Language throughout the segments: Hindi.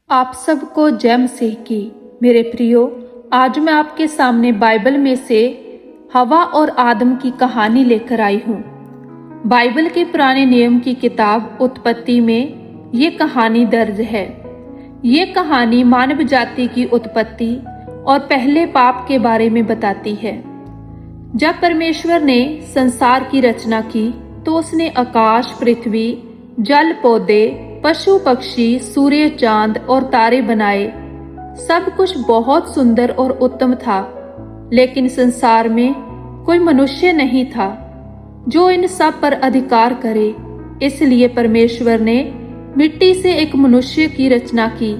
आप सबको जय मसीह की। मेरे प्रियो, आज मैं आपके सामने बाइबल में से हवा और आदम की कहानी लेकर आई हूँ। बाइबल के पुराने नियम की किताब उत्पत्ति में ये कहानी दर्ज है। ये कहानी मानव जाति की उत्पत्ति और पहले पाप के बारे में बताती है। जब परमेश्वर ने संसार की रचना की तो उसने आकाश, पृथ्वी, जल, पौधे, पशु, पक्षी, सूर्य, चांद और तारे बनाए। सब कुछ बहुत सुंदर और उत्तम था, लेकिन संसार में कोई मनुष्य नहीं था जो इन सब पर अधिकार करे। इसलिए परमेश्वर ने मिट्टी से एक मनुष्य की रचना की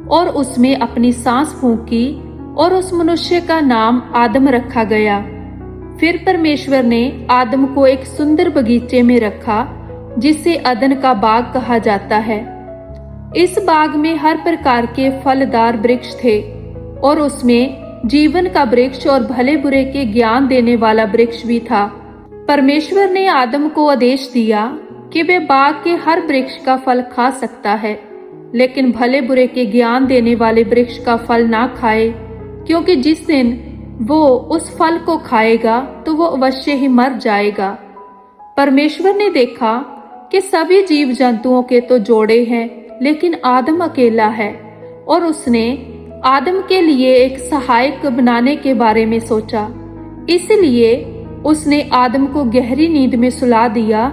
और उसमें अपनी सांस फूंकी और उस मनुष्य का नाम आदम रखा गया। फिर परमेश्वर ने आदम को एक सुंदर बगीचे में रखा जिसे अदन का बाग कहा जाता है। इस बाग में हर प्रकार के फलदार वृक्ष थे और उसमें जीवन का वृक्ष और भले बुरे के ज्ञान देने वाला वृक्ष भी था। परमेश्वर ने आदम को आदेश दिया कि वे बाग के हर वृक्ष का फल खा सकता है, लेकिन भले बुरे के ज्ञान देने वाले वृक्ष का फल ना खाए, क्योंकि जिस दिन वो उस फल को खाएगा तो वो अवश्य ही मर जाएगा। परमेश्वर ने देखा कि सभी जीव जंतुओं के तो जोड़े हैं, लेकिन आदम अकेला है, और उसने आदम के लिए एक सहायक बनाने के बारे में सोचा। इसलिए उसने आदम को गहरी नींद में सुला दिया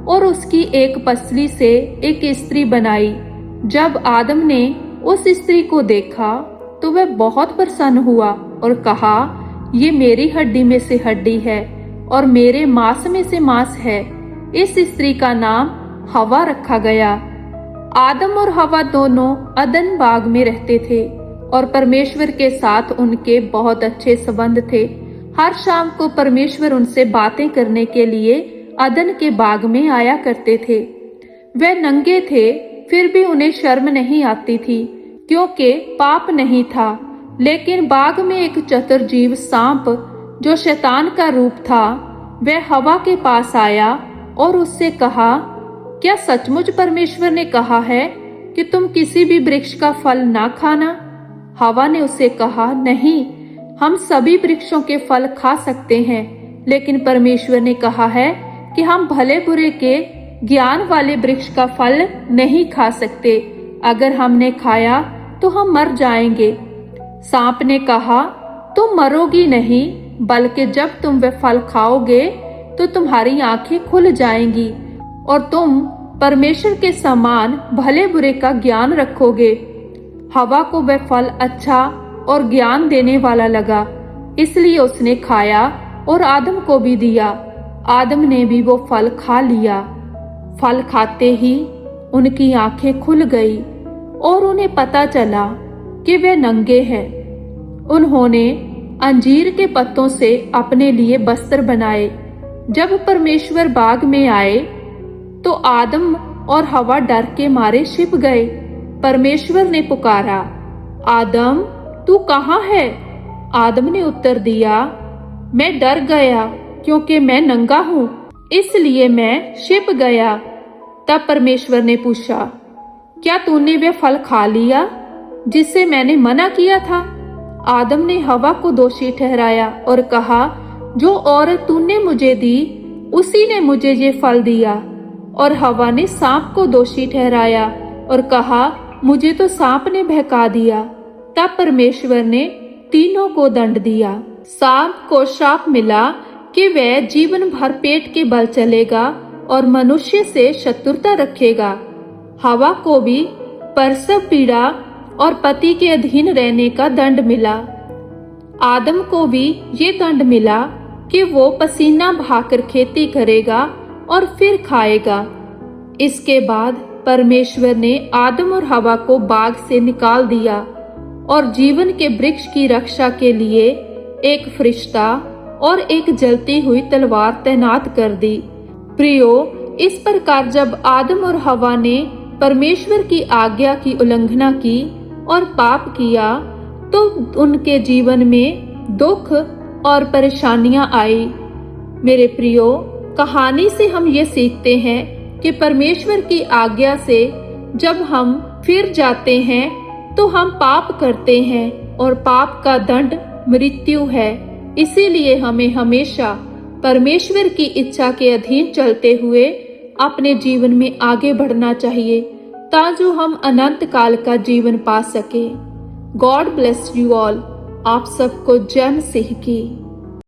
और उसकी एक पसली से एक स्त्री बनाई। जब आदम ने उस स्त्री को देखा तो वह बहुत प्रसन्न हुआ और कहा, ये मेरी हड्डी में से हड्डी है और मेरे मांस में से मांस है। इस स्त्री का नाम हवा रखा गया। आदम और हवा दोनों अदन बाग में रहते थे और परमेश्वर के साथ उनके बहुत अच्छे संबंध थे। हर शाम को परमेश्वर उनसे बातें करने के लिए अदन के बाग में आया करते थे। वे नंगे थे, फिर भी उन्हें शर्म नहीं आती थी, क्योंकि पाप नहीं था। लेकिन बाग में एक चतुर जीव सांप, जो शैतान का रूप था, वह हवा के पास आया और उससे कहा, क्या सचमुच परमेश्वर ने कहा है कि तुम किसी भी वृक्ष का फल ना खाना? हवा ने उससे कहा, नहीं, हम सभी वृक्षों के फल खा सकते हैं, लेकिन परमेश्वर ने कहा है कि हम भले बुरे के ज्ञान वाले वृक्ष का फल नहीं खा सकते। अगर हमने खाया तो हम मर जाएंगे। सांप ने कहा, तुम मरोगी नहीं, बल्कि जब तुम वह फल खाओगे तो तुम्हारी आंखें खुल जाएंगी और तुम परमेश्वर के समान भले बुरे का ज्ञान रखोगे। हवा को वह फल अच्छा और ज्ञान देने वाला लगा, इसलिए उसने खाया और आदम को भी दिया। आदम ने भी वो फल खा लिया। फल खाते ही उनकी आंखें खुल गई और उन्हें पता चला कि वे नंगे हैं। उन्होंने अंजीर के पत्तों से अपने लिए वस्त्र बनाए। जब परमेश्वर बाग में आए तो आदम और हवा डर के मारे छिप गए। परमेश्वर ने पुकारा, आदम, तू कहाँ है? आदम ने उत्तर दिया, मैं डर गया क्योंकि मैं नंगा हूँ, इसलिए मैं छिप गया। तब परमेश्वर ने पूछा, क्या तूने वे फल खा लिया जिससे मैंने मना किया था? आदम ने हवा को दोषी ठहराया और कहा, जो औरत तूने मुझे दी उसी ने मुझे ये फल दिया। और हवा ने सांप को दोषी ठहराया और कहा, मुझे तो सांप ने बहका दिया। तब परमेश्वर ने तीनों को दंड दिया। सांप को श्राप मिला कि वह जीवन भर पेट के बल चलेगा और मनुष्य से शत्रुता रखेगा। हवा को भी प्रसव पीड़ा और पति के अधीन रहने का दंड मिला। आदम को भी ये दंड मिला कि वो पसीना बहाकर खेती करेगा और फिर खाएगा। इसके बाद परमेश्वर ने आदम और हवा को बाग से निकाल दिया और जीवन के वृक्ष की रक्षा के लिए एक फरिश्ता और एक जलती हुई तलवार तैनात कर दी। प्रियो, इस प्रकार जब आदम और हवा ने परमेश्वर की आज्ञा की उल्लंघना की और पाप किया तो उनके जीवन में दुख और परेशानियां आई। मेरे प्रियो, कहानी से हम ये सीखते हैं कि परमेश्वर की आज्ञा से जब हम फिर जाते हैं तो हम पाप करते हैं और पाप का दंड मृत्यु है। इसीलिए हमें हमेशा परमेश्वर की इच्छा के अधीन चलते हुए अपने जीवन में आगे बढ़ना चाहिए, ताकि हम अनंत काल का जीवन पा सके। God bless you all. आप सबको जय मसीह की।